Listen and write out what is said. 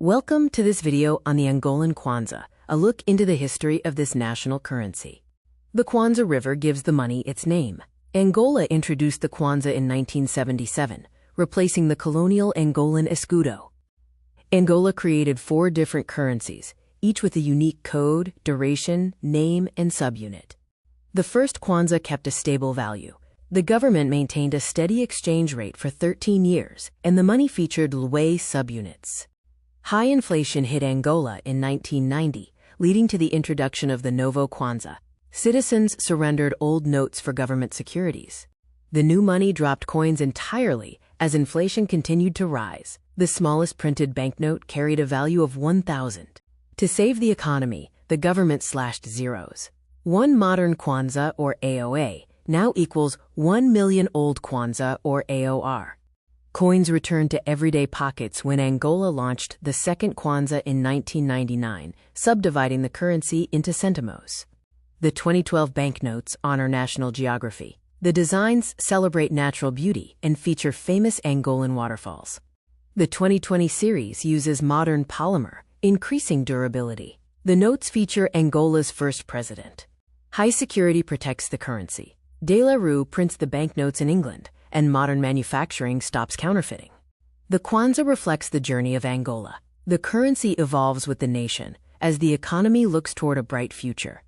Welcome to this video on the Angolan Kwanza, a look into the history of this national currency. The Kwanza River gives the money its name. Angola introduced the Kwanza in 1977, replacing the colonial Angolan escudo. Angola created 4 different currencies, each with a unique code, duration, name, and subunit. The first Kwanza kept a stable value. The government maintained a steady exchange rate for 13 years, and the money featured Lwe subunits. High inflation hit Angola in 1990, leading to the introduction of the Novo Kwanza. Citizens surrendered old notes for government securities. The new money dropped coins entirely as inflation continued to rise. The smallest printed banknote carried a value of 1,000. To save the economy, the government slashed zeros. One modern Kwanza, or AOA, now equals 1 million old Kwanza, or AOR. Coins returned to everyday pockets when Angola launched the second Kwanza in 1999, subdividing the currency into centimos. The 2012 banknotes honor national geography. The designs celebrate natural beauty and feature famous Angolan waterfalls. The 2020 series uses modern polymer, increasing durability. The notes feature Angola's first president. High security protects the currency. De La Rue prints the banknotes in England, and modern manufacturing stops counterfeiting. The Kwanza reflects the journey of Angola. The currency evolves with the nation as the economy looks toward a bright future.